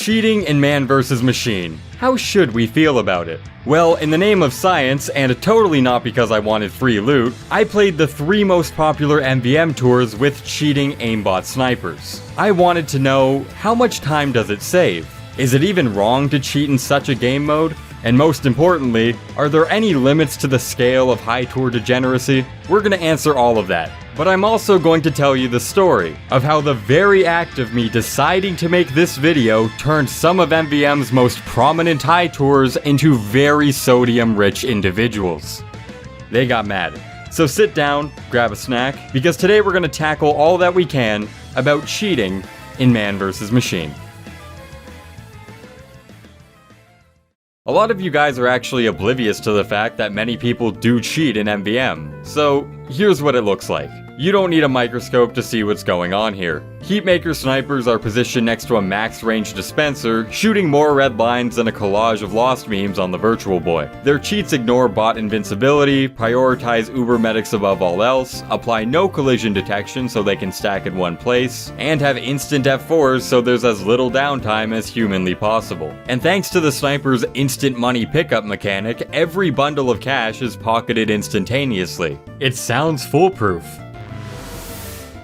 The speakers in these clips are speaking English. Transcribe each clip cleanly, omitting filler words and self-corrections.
Cheating in Man vs. Machine. How should we feel about it? Well, in the name of science, and totally not because I wanted free loot, I played the 3 most popular MvM tours with cheating aimbot snipers. I wanted to know, how much time does it save? Is it even wrong to cheat in such a game mode? And most importantly, are there any limits to the scale of high tour degeneracy? We're gonna answer all of that. But I'm also going to tell you the story of how the very act of me deciding to make this video turned some of MvM's most prominent high tours into very sodium-rich individuals. They got mad. So sit down, grab a snack, because today we're gonna tackle all that we can about cheating in Man vs. Machine. A lot of you guys are actually oblivious to the fact that many people do cheat in MvM, so here's what it looks like. You don't need a microscope to see what's going on here. Heatmaker snipers are positioned next to a max-range dispenser, shooting more red lines than a collage of Lost memes on the Virtual Boy. Their cheats ignore bot invincibility, prioritize uber medics above all else, apply no collision detection so they can stack in one place, and have instant F4s so there's as little downtime as humanly possible. And thanks to the sniper's instant money pickup mechanic, every bundle of cash is pocketed instantaneously. It sounds foolproof.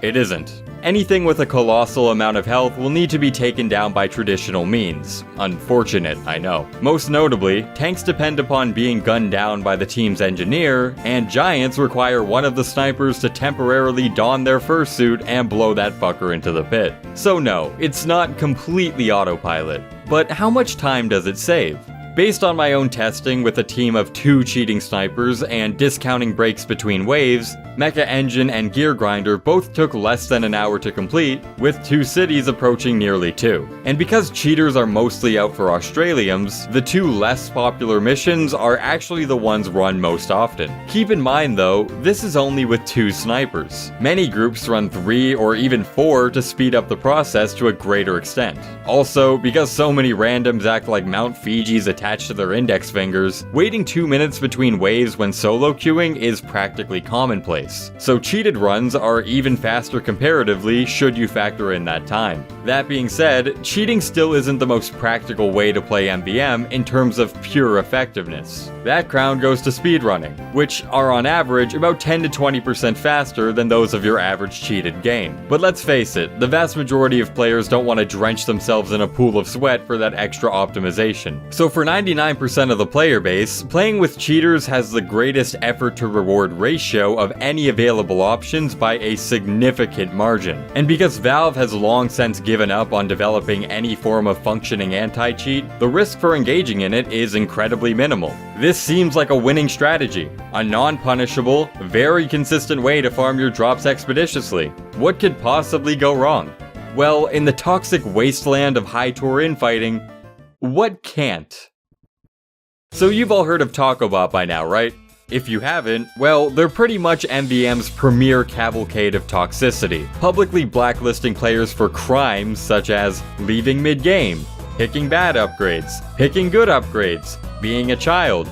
It isn't. Anything with a colossal amount of health will need to be taken down by traditional means. Unfortunate, I know. Most notably, tanks depend upon being gunned down by the team's engineer, and giants require one of the snipers to temporarily don their fursuit and blow that fucker into the pit. So no, it's not completely autopilot. But how much time does it save? Based on my own testing with a team of 2 cheating snipers and discounting breaks between waves, Mecha Engine and Gear Grinder both took less than an hour to complete, with 2 cities approaching nearly 2. And because cheaters are mostly out for Australiums, the 2 less popular missions are actually the ones run most often. Keep in mind though, this is only with 2 snipers. Many groups run 3 or even 4 to speed up the process to a greater extent. Also, because so many randoms act like Mount Fiji's attached to their index fingers, waiting 2 minutes between waves when solo queuing is practically commonplace. So cheated runs are even faster comparatively should you factor in that time. That being said, cheating still isn't the most practical way to play MvM in terms of pure effectiveness. That crown goes to speedrunning, which are on average about 10 to 20% faster than those of your average cheated game. But let's face it, the vast majority of players don't want to drench themselves in a pool of sweat for that extra optimization. So for 99% of the player base, playing with cheaters has the greatest effort to reward ratio of any available options by a significant margin. And because Valve has long since given up on developing any form of functioning anti-cheat, the risk for engaging in it is incredibly minimal. This seems like a winning strategy, a non-punishable, very consistent way to farm your drops expeditiously. What could possibly go wrong? Well, in the toxic wasteland of high tour infighting, what can't? So you've all heard of TacoBot by now, right? If you haven't, well, they're pretty much MvM's premier cavalcade of toxicity, publicly blacklisting players for crimes such as leaving mid-game, picking bad upgrades, picking good upgrades, being a child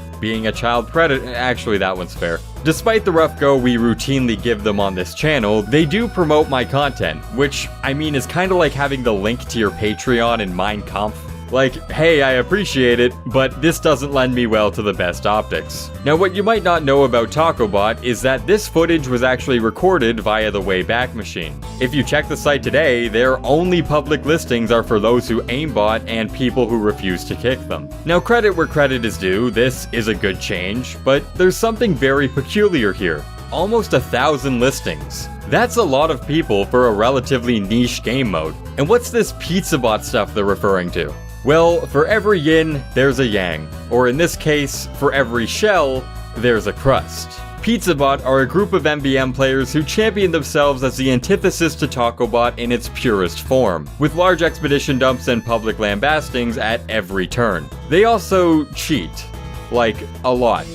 predator. Actually, that one's fair. Despite the rough go we routinely give them on this channel, they do promote my content, which, I mean, is kinda like having the link to your Patreon in Mein Kampf. Like, hey, I appreciate it, but this doesn't lend me well to the best optics. Now, what you might not know about TacoBot is that this footage was actually recorded via the Wayback Machine. If you check the site today, their only public listings are for those who aimbot and people who refuse to kick them. Now, credit where credit is due, this is a good change, but there's something very peculiar here. Almost 1,000 listings. That's a lot of people for a relatively niche game mode. And what's this PizzaBot stuff they're referring to? Well, for every yin, there's a yang. Or in this case, for every shell, there's a crust. PizzaBot are a group of MvM players who champion themselves as the antithesis to TacoBot in its purest form, with large expedition dumps and public lambastings at every turn. They also cheat. Like, a lot.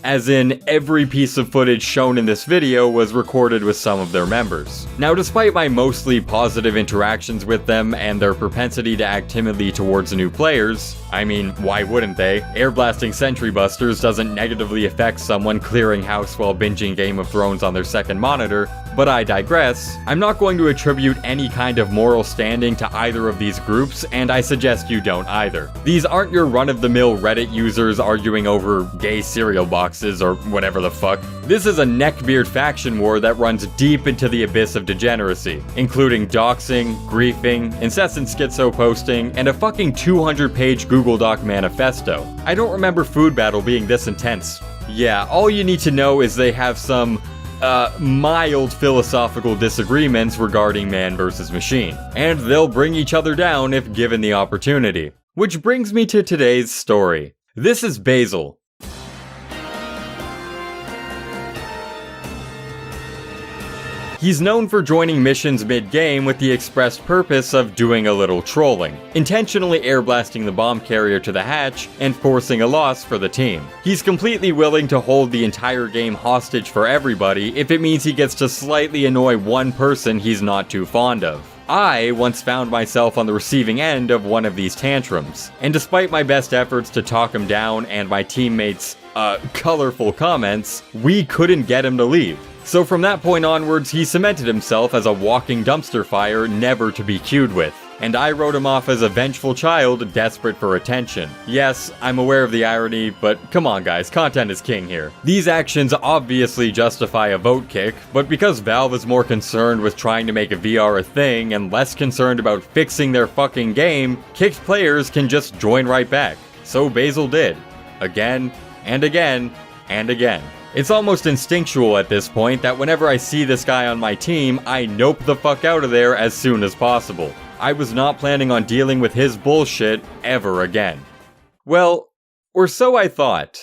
As in, every piece of footage shown in this video was recorded with some of their members. Now, despite my mostly positive interactions with them and their propensity to act timidly towards new players, I mean, why wouldn't they? Airblasting Sentry Busters doesn't negatively affect someone clearing house while binging Game of Thrones on their second monitor. But I digress. I'm not going to attribute any kind of moral standing to either of these groups, and I suggest you don't either. These aren't your run-of-the-mill Reddit users arguing over gay cereal boxes or whatever the fuck. This is a neckbeard faction war that runs deep into the abyss of degeneracy, including doxing, griefing, incessant schizo posting, and a fucking 200-page Google Doc manifesto. I don't remember Food Battle being this intense. Yeah, all you need to know is they have some mild philosophical disagreements regarding man versus machine, and they'll bring each other down if given the opportunity. Which brings me to today's story. This is Basil. He's known for joining missions mid-game with the express purpose of doing a little trolling, intentionally airblasting the bomb carrier to the hatch and forcing a loss for the team. He's completely willing to hold the entire game hostage for everybody if it means he gets to slightly annoy one person he's not too fond of. I once found myself on the receiving end of one of these tantrums, and despite my best efforts to talk him down and my teammates' colorful comments, we couldn't get him to leave. So from that point onwards, he cemented himself as a walking dumpster fire never to be queued with. And I wrote him off as a vengeful child desperate for attention. Yes, I'm aware of the irony, but come on guys, content is king here. These actions obviously justify a vote kick, but because Valve is more concerned with trying to make a VR a thing and less concerned about fixing their fucking game, kicked players can just join right back. So Basil did. Again, and again, and again. It's almost instinctual at this point that whenever I see this guy on my team, I nope the fuck out of there as soon as possible. I was not planning on dealing with his bullshit ever again. Well, or so I thought.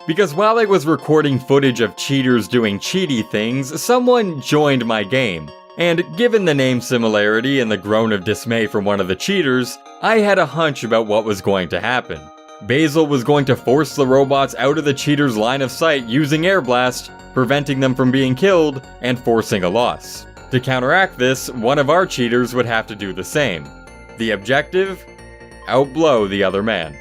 Because while I was recording footage of cheaters doing cheaty things, someone joined my game. And given the name similarity and the groan of dismay from one of the cheaters, I had a hunch about what was going to happen. Basil was going to force the robots out of the cheater's line of sight using air blast, preventing them from being killed, and forcing a loss. To counteract this, one of our cheaters would have to do the same. The objective? Outblow the other man.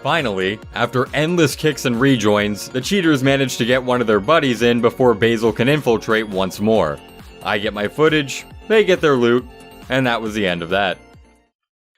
Finally, after endless kicks and rejoins, the cheaters manage to get one of their buddies in before Basil can infiltrate once more. I get my footage, they get their loot, and that was the end of that.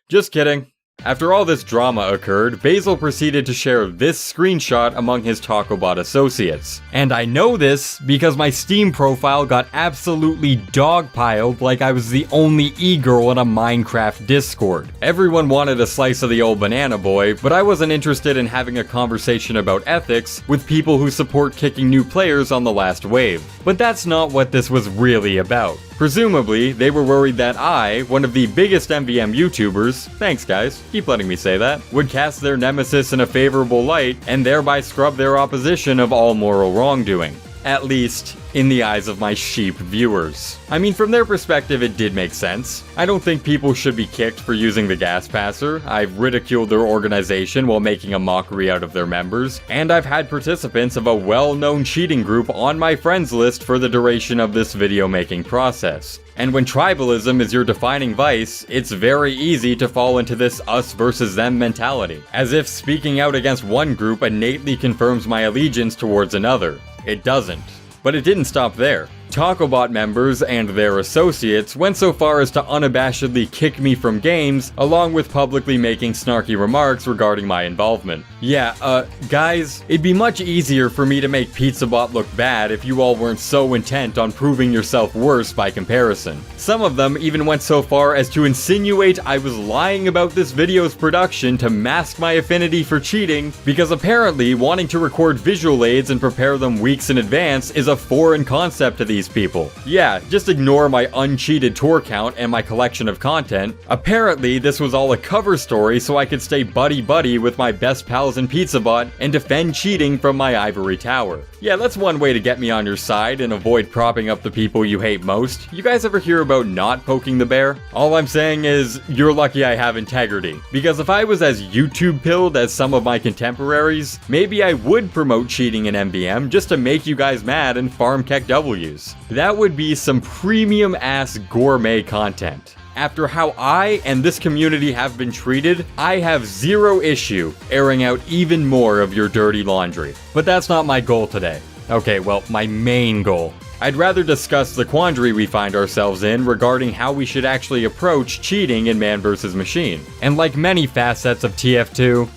Just kidding. After all this drama occurred, Basil proceeded to share this screenshot among his TacoBot associates. And I know this because my Steam profile got absolutely dogpiled like I was the only e-girl in a Minecraft Discord. Everyone wanted a slice of the old banana boy, but I wasn't interested in having a conversation about ethics with people who support kicking new players on the last wave. But that's not what this was really about. Presumably, they were worried that I, one of the biggest MvM YouTubers, thanks guys, keep letting me say that, would cast their nemesis in a favorable light and thereby scrub their opposition of all moral wrongdoing. At least, in the eyes of my sheep viewers. I mean, from their perspective, it did make sense. I don't think people should be kicked for using the gas passer. I've ridiculed their organization while making a mockery out of their members, and I've had participants of a well-known cheating group on my friends list for the duration of this video making process. And when tribalism is your defining vice, it's very easy to fall into this us versus them mentality, as if speaking out against one group innately confirms my allegiance towards another. It doesn't. But it didn't stop there. Tacobot members and their associates went so far as to unabashedly kick me from games, along with publicly making snarky remarks regarding my involvement. Yeah, guys, it'd be much easier for me to make PizzaBot look bad if you all weren't so intent on proving yourself worse by comparison. Some of them even went so far as to insinuate I was lying about this video's production to mask my affinity for cheating, because apparently wanting to record visual aids and prepare them weeks in advance is a foreign concept to these people. Yeah, just ignore my uncheated tour count and my collection of content. Apparently, this was all a cover story so I could stay buddy-buddy with my best pals in PizzaBot and defend cheating from my ivory tower. Yeah, that's one way to get me on your side and avoid propping up the people you hate most. You guys ever hear about not poking the bear? All I'm saying is, you're lucky I have integrity. Because if I was as YouTube-pilled as some of my contemporaries, maybe I would promote cheating in MvM just to make you guys mad and farm Keck W's. That would be some premium-ass gourmet content. After how I and this community have been treated, I have zero issue airing out even more of your dirty laundry. But that's not my goal today. Okay, well, my main goal. I'd rather discuss the quandary we find ourselves in regarding how we should actually approach cheating in Man vs. Machine. And like many facets of TF2,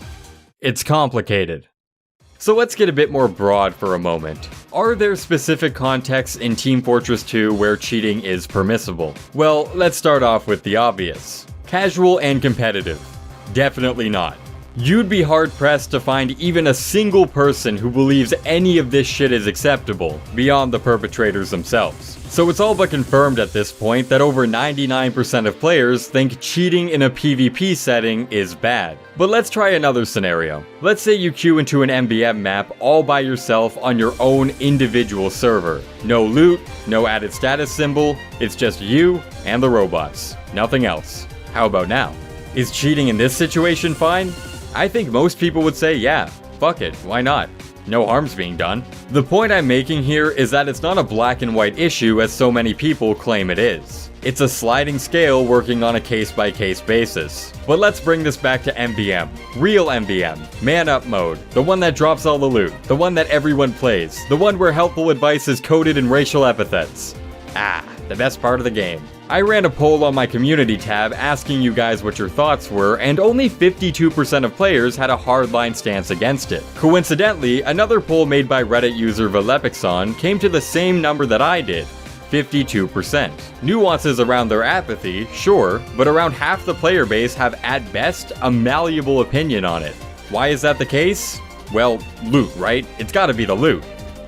it's complicated. So let's get a bit more broad for a moment. Are there specific contexts in Team Fortress 2 where cheating is permissible? Well, let's start off with the obvious. Casual and competitive. Definitely not. You'd be hard-pressed to find even a single person who believes any of this shit is acceptable, beyond the perpetrators themselves. So it's all but confirmed at this point that over 99% of players think cheating in a PvP setting is bad. But let's try another scenario. Let's say you queue into an MvM map all by yourself on your own individual server. No loot, no added status symbol, it's just you and the robots. Nothing else. How about now? Is cheating in this situation fine? I think most people would say yeah, fuck it, why not? No harm's being done. The point I'm making here is that it's not a black and white issue as so many people claim it is. It's a sliding scale working on a case-by-case basis. But let's bring this back to MvM. Real MvM. Man up mode. The one that drops all the loot. The one that everyone plays. The one where helpful advice is coded in racial epithets. The best part of the game. I ran a poll on my community tab asking you guys what your thoughts were, and only 52% of players had a hardline stance against it. Coincidentally, another poll made by Reddit user Taxxon came to the same number that I did. 52%. Nuances around their apathy, sure, but around half the player base have at best a malleable opinion on it. Why is that the case? Well, loot, right? It's gotta be the loot.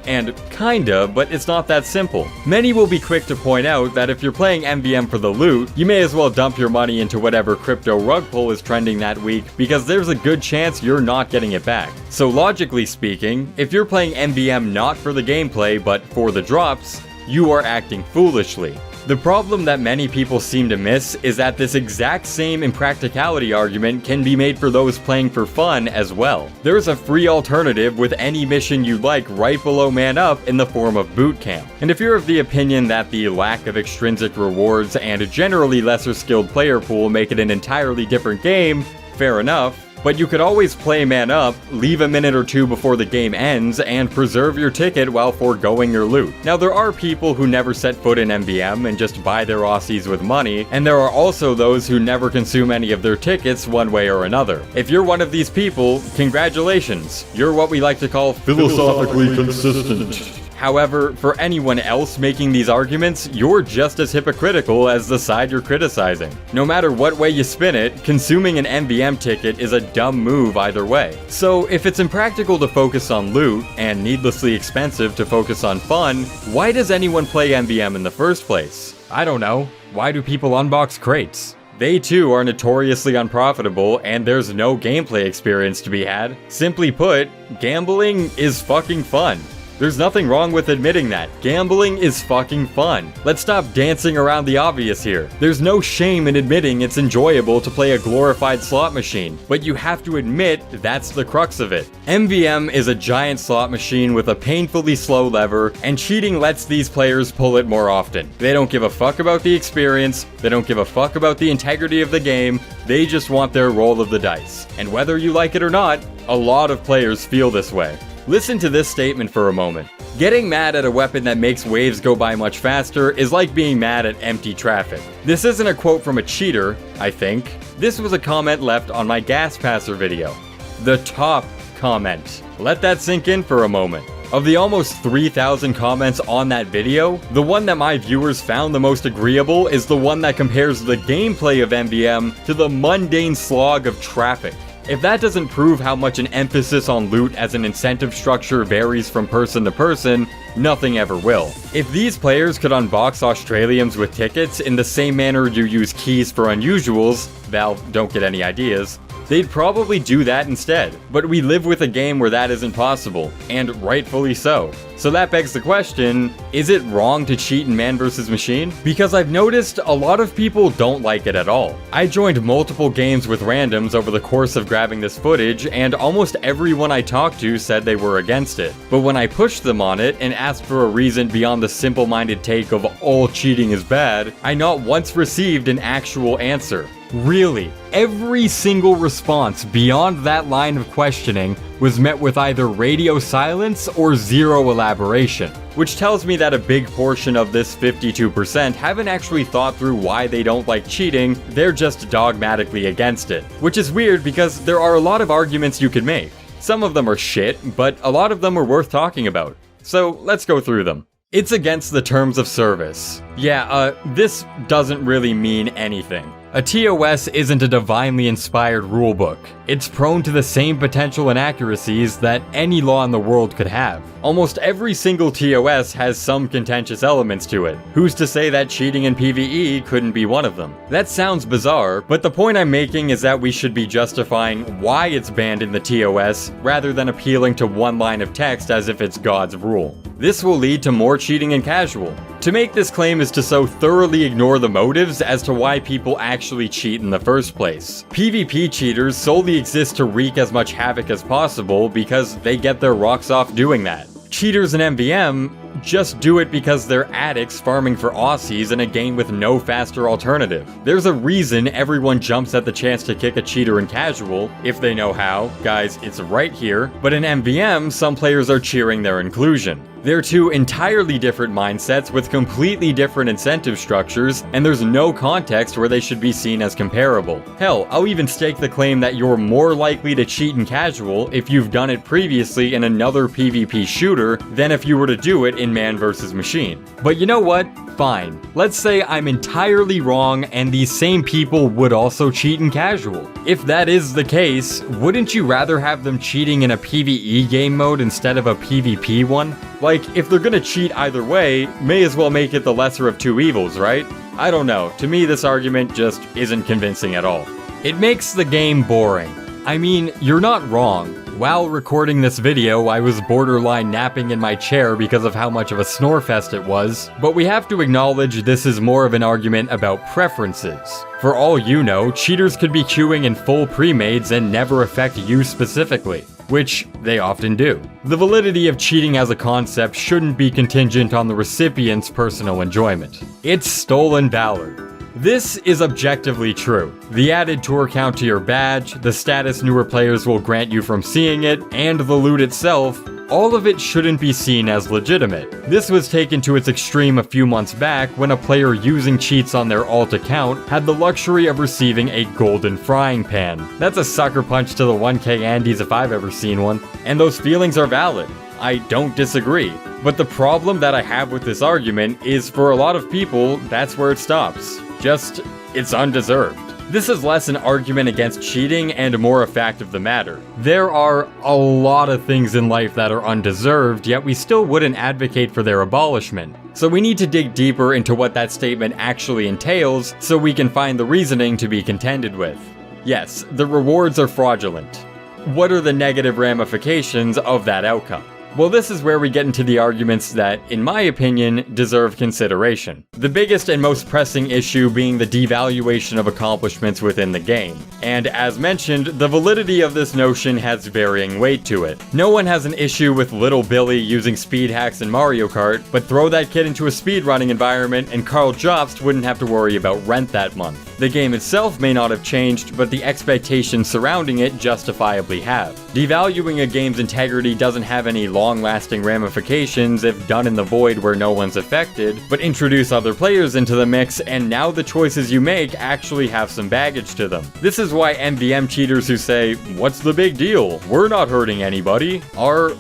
And kinda, but it's not that simple. Many will be quick to point out that if you're playing MvM for the loot, you may as well dump your money into whatever crypto rug pull is trending that week, because there's a good chance you're not getting it back. So logically speaking, if you're playing MvM not for the gameplay but for the drops, you are acting foolishly. The problem that many people seem to miss is that this exact same impracticality argument can be made for those playing for fun as well. There's a free alternative with any mission you like right below Man Up in the form of Boot Camp. And if you're of the opinion that the lack of extrinsic rewards and a generally lesser skilled player pool make it an entirely different game, fair enough. But you could always play Man Up, leave a minute or two before the game ends, and preserve your ticket while foregoing your loot. Now there are people who never set foot in MvM and just buy their Aussies with money, and there are also those who never consume any of their tickets one way or another. If you're one of these people, congratulations. You're what we like to call philosophically consistent. However, for anyone else making these arguments, you're just as hypocritical as the side you're criticizing. No matter what way you spin it, consuming an MvM ticket is a dumb move either way. So if it's impractical to focus on loot, and needlessly expensive to focus on fun, why does anyone play MvM in the first place? I don't know. Why do people unbox crates? They too are notoriously unprofitable, and there's no gameplay experience to be had. Simply put, gambling is fucking fun. There's nothing wrong with admitting that. Gambling is fucking fun. Let's stop dancing around the obvious here. There's no shame in admitting it's enjoyable to play a glorified slot machine, but you have to admit that's the crux of it. MvM is a giant slot machine with a painfully slow lever, and cheating lets these players pull it more often. They don't give a fuck about the experience, they don't give a fuck about the integrity of the game, they just want their roll of the dice. And whether you like it or not, a lot of players feel this way. Listen to this statement for a moment. Getting mad at a weapon that makes waves go by much faster is like being mad at empty traffic. This isn't a quote from a cheater, I think. This was a comment left on my Gas Passer video. The top comment. Let that sink in for a moment. Of the almost 3,000 comments on that video, the one that my viewers found the most agreeable is the one that compares the gameplay of MvM to the mundane slog of traffic. If that doesn't prove how much an emphasis on loot as an incentive structure varies from person to person, nothing ever will. If these players could unbox Australians with tickets in the same manner you use keys for unusuals, Valve, don't get any ideas, they'd probably do that instead. But we live with a game where that isn't possible, and rightfully so. So that begs the question, is it wrong to cheat in Man vs. Machine? Because I've noticed a lot of people don't like it at all. I joined multiple games with randoms over the course of grabbing this footage, and almost everyone I talked to said they were against it. But when I pushed them on it and asked for a reason beyond the simple-minded take of all cheating is bad, I not once received an actual answer. Really, every single response beyond that line of questioning was met with either radio silence or zero elaboration, which tells me that a big portion of this 52% haven't actually thought through why they don't like cheating, they're just dogmatically against it. Which is weird because there are a lot of arguments you could make. Some of them are shit, but a lot of them are worth talking about. So let's go through them. It's against the terms of service. Yeah, this doesn't really mean anything. A TOS isn't a divinely inspired rulebook. It's prone to the same potential inaccuracies that any law in the world could have. Almost every single TOS has some contentious elements to it. Who's to say that cheating in PvE couldn't be one of them? That sounds bizarre, but the point I'm making is that we should be justifying why it's banned in the TOS rather than appealing to one line of text as if it's God's rule. This will lead to more cheating in casual. To make this claim is to so thoroughly ignore the motives as to why people actually cheat in the first place. PvP cheaters solely exist to wreak as much havoc as possible because they get their rocks off doing that. Cheaters in MvM just do it because they're addicts farming for Aussies in a game with no faster alternative. There's a reason everyone jumps at the chance to kick a cheater in casual, if they know how. Guys, it's right here. But in MvM, some players are cheering their inclusion. They're two entirely different mindsets with completely different incentive structures, and there's no context where they should be seen as comparable. Hell, I'll even stake the claim that you're more likely to cheat in casual if you've done it previously in another PvP shooter than if you were to do it in Man vs. Machine. But you know what? Fine. Let's say I'm entirely wrong and these same people would also cheat in casual. If that is the case, wouldn't you rather have them cheating in a PvE game mode instead of a PvP one? Like, if they're gonna cheat either way, may as well make it the lesser of two evils, right? I don't know, to me this argument just isn't convincing at all. It makes the game boring. I mean, you're not wrong. While recording this video, I was borderline napping in my chair because of how much of a snorefest it was, but we have to acknowledge this is more of an argument about preferences. For all you know, cheaters could be queuing in full pre-mades and never affect you specifically, which they often do. The validity of cheating as a concept shouldn't be contingent on the recipient's personal enjoyment. It's stolen valor. This is objectively true. The added tour count to your badge, the status newer players will grant you from seeing it, and the loot itself, all of it shouldn't be seen as legitimate. This was taken to its extreme a few months back when a player using cheats on their alt account had the luxury of receiving a golden frying pan. That's a sucker punch to the 1K Andes if I've ever seen one. And those feelings are valid. I don't disagree. But the problem that I have with this argument is for a lot of people, that's where it stops. Just, it's undeserved. This is less an argument against cheating and more a fact of the matter. There are a lot of things in life that are undeserved, yet we still wouldn't advocate for their abolishment. So we need to dig deeper into what that statement actually entails so we can find the reasoning to be contended with. Yes, the rewards are fraudulent. What are the negative ramifications of that outcome? Well, this is where we get into the arguments that, in my opinion, deserve consideration. The biggest and most pressing issue being the devaluation of accomplishments within the game. And as mentioned, the validity of this notion has varying weight to it. No one has an issue with Little Billy using speed hacks in Mario Kart, but throw that kid into a speedrunning environment and Carl Jobst wouldn't have to worry about rent that month. The game itself may not have changed, but the expectations surrounding it justifiably have. Devaluing a game's integrity doesn't have any long-lasting ramifications if done in the void where no one's affected, but introduce other players into the mix, and now the choices you make actually have some baggage to them. This is why MvM cheaters who say, "What's the big deal? We're not hurting anybody," are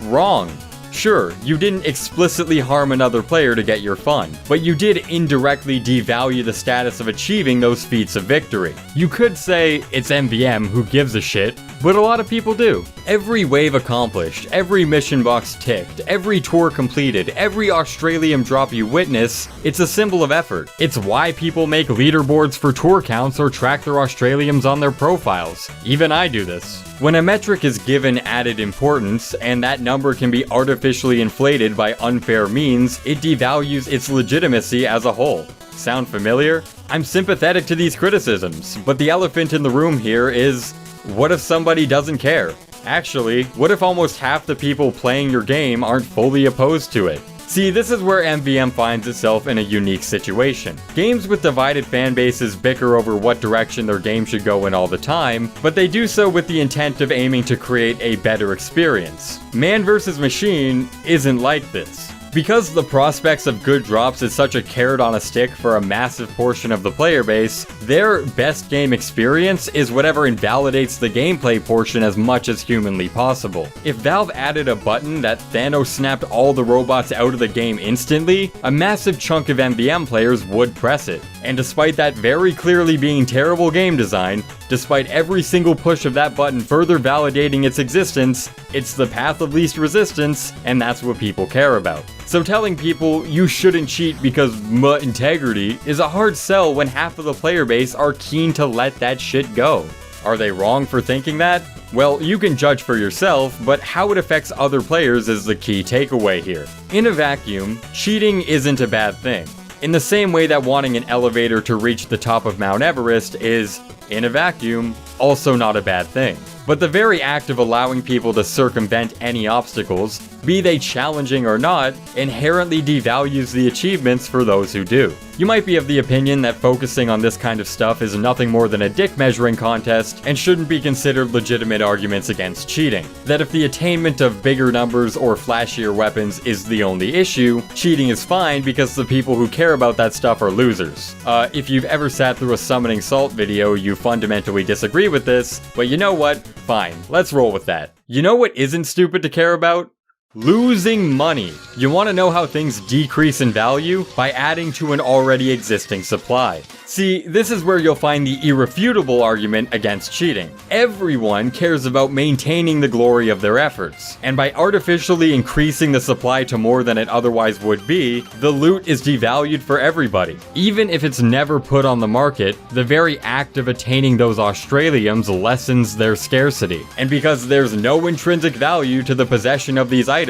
wrong. Sure, you didn't explicitly harm another player to get your fun, but you did indirectly devalue the status of achieving those feats of victory. You could say, it's MvM, who gives a shit, but a lot of people do. Every wave accomplished, every mission box ticked, every tour completed, every Australium drop you witness, it's a symbol of effort. It's why people make leaderboards for tour counts or track their Australiums on their profiles. Even I do this. When a metric is given added importance, and that number can be artificially inflated by unfair means, it devalues its legitimacy as a whole. Sound familiar? I'm sympathetic to these criticisms, but the elephant in the room here is, what if somebody doesn't care? Actually, what if almost half the people playing your game aren't fully opposed to it? See, this is where MvM finds itself in a unique situation. Games with divided fan bases bicker over what direction their game should go in all the time, but they do so with the intent of aiming to create a better experience. Man vs. Machine isn't like this. Because the prospects of good drops is such a carrot on a stick for a massive portion of the player base, their best game experience is whatever invalidates the gameplay portion as much as humanly possible. If Valve added a button that Thanos snapped all the robots out of the game instantly, a massive chunk of MvM players would press it. And despite that very clearly being terrible game design, despite every single push of that button further validating its existence, it's the path of least resistance, and that's what people care about. So telling people you shouldn't cheat because integrity is a hard sell when half of the player base are keen to let that shit go. Are they wrong for thinking that? Well, you can judge for yourself, but how it affects other players is the key takeaway here. In a vacuum, cheating isn't a bad thing. In the same way that wanting an elevator to reach the top of Mount Everest is, in a vacuum, also not a bad thing. But the very act of allowing people to circumvent any obstacles, be they challenging or not, inherently devalues the achievements for those who do. You might be of the opinion that focusing on this kind of stuff is nothing more than a dick measuring contest and shouldn't be considered legitimate arguments against cheating. That if the attainment of bigger numbers or flashier weapons is the only issue, cheating is fine because the people who care about that stuff are losers. If you've ever sat through a Summoning Salt video, you fundamentally disagree with this, but you know what? Fine, let's roll with that. You know what isn't stupid to care about? Losing money. You want to know how things decrease in value? By adding to an already existing supply. See, this is where you'll find the irrefutable argument against cheating. Everyone cares about maintaining the glory of their efforts, and by artificially increasing the supply to more than it otherwise would be, the loot is devalued for everybody. Even if it's never put on the market, the very act of attaining those Australiums lessens their scarcity. And because there's no intrinsic value to the possession of these items,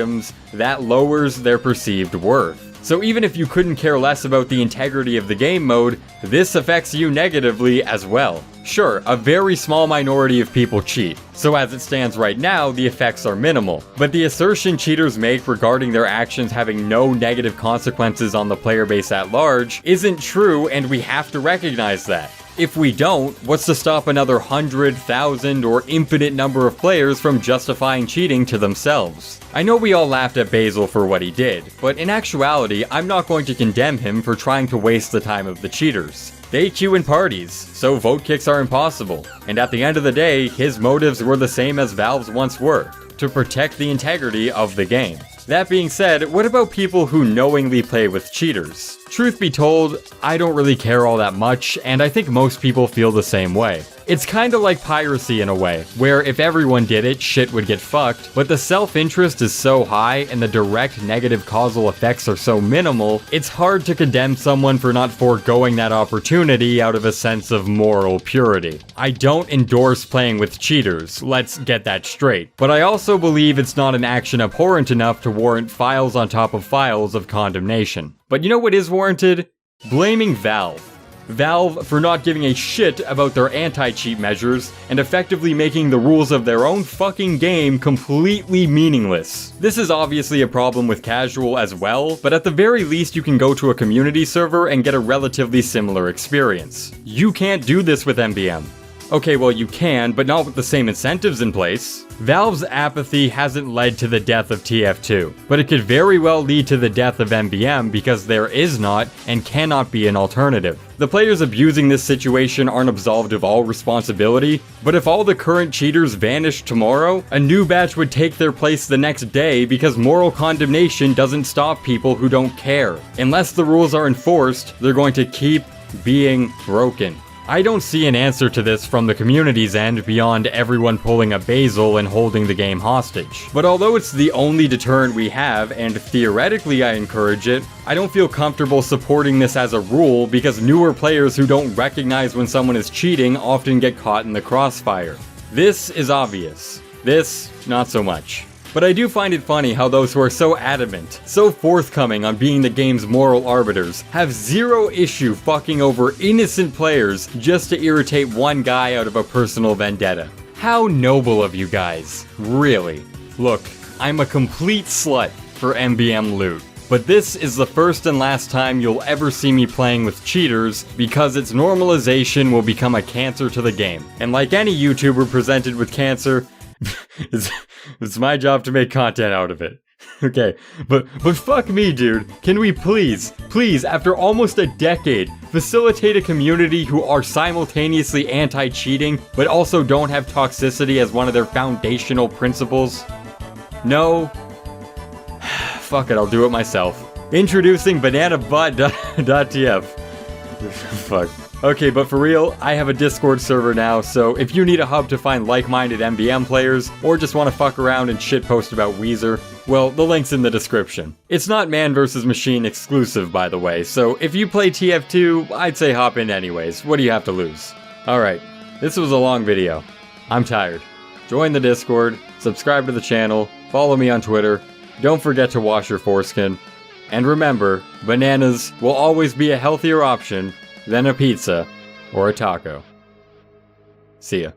that lowers their perceived worth. So even if you couldn't care less about the integrity of the game mode, this affects you negatively as well. Sure, a very small minority of people cheat, so as it stands right now, the effects are minimal. But the assertion cheaters make regarding their actions having no negative consequences on the player base at large isn't true, and we have to recognize that. If we don't, what's to stop another 100,000 or infinite number of players from justifying cheating to themselves? I know we all laughed at Basil for what he did, but in actuality, I'm not going to condemn him for trying to waste the time of the cheaters. They queue in parties, so vote kicks are impossible. And at the end of the day, his motives were the same as Valve's once were, to protect the integrity of the game. That being said, what about people who knowingly play with cheaters? Truth be told, I don't really care all that much, and I think most people feel the same way. It's kinda like piracy in a way, where if everyone did it, shit would get fucked, but the self-interest is so high and the direct negative causal effects are so minimal, it's hard to condemn someone for not foregoing that opportunity out of a sense of moral purity. I don't endorse playing with cheaters, let's get that straight, but I also believe it's not an action abhorrent enough to warrant files on top of files of condemnation. But you know what is warranted? Blaming Valve. Valve for not giving a shit about their anti-cheat measures and effectively making the rules of their own fucking game completely meaningless. This is obviously a problem with casual as well, but at the very least you can go to a community server and get a relatively similar experience. You can't do this with MvM. Okay, well you can, but not with the same incentives in place. Valve's apathy hasn't led to the death of TF2, but it could very well lead to the death of MvM because there is not and cannot be an alternative. The players abusing this situation aren't absolved of all responsibility, but if all the current cheaters vanished tomorrow, a new batch would take their place the next day because moral condemnation doesn't stop people who don't care. Unless the rules are enforced, they're going to keep being broken. I don't see an answer to this from the community's end beyond everyone pulling a Basil and holding the game hostage. But although it's the only deterrent we have, and theoretically I encourage it, I don't feel comfortable supporting this as a rule because newer players who don't recognize when someone is cheating often get caught in the crossfire. This is obvious. This, not so much. But I do find it funny how those who are so adamant, so forthcoming on being the game's moral arbiters, have zero issue fucking over innocent players just to irritate one guy out of a personal vendetta. How noble of you guys, really. Look, I'm a complete slut for MvM loot, but this is the first and last time you'll ever see me playing with cheaters because its normalization will become a cancer to the game. And like any YouTuber presented with cancer, it's my job to make content out of it. Okay, but fuck me, dude. Can we please, after almost a decade, facilitate a community who are simultaneously anti-cheating, but also don't have toxicity as one of their foundational principles? No? Fuck it, I'll do it myself. Introducing bananabutt.tf. Fuck. Okay, but for real, I have a Discord server now, so if you need a hub to find like-minded MvM players, or just want to fuck around and shitpost about Weezer, well, the link's in the description. It's not man vs. machine exclusive, by the way, so if you play TF2, I'd say hop in anyways. What do you have to lose? Alright, this was a long video. I'm tired. Join the Discord, subscribe to the channel, follow me on Twitter, don't forget to wash your foreskin, and remember, bananas will always be a healthier option than a pizza or a taco. See ya.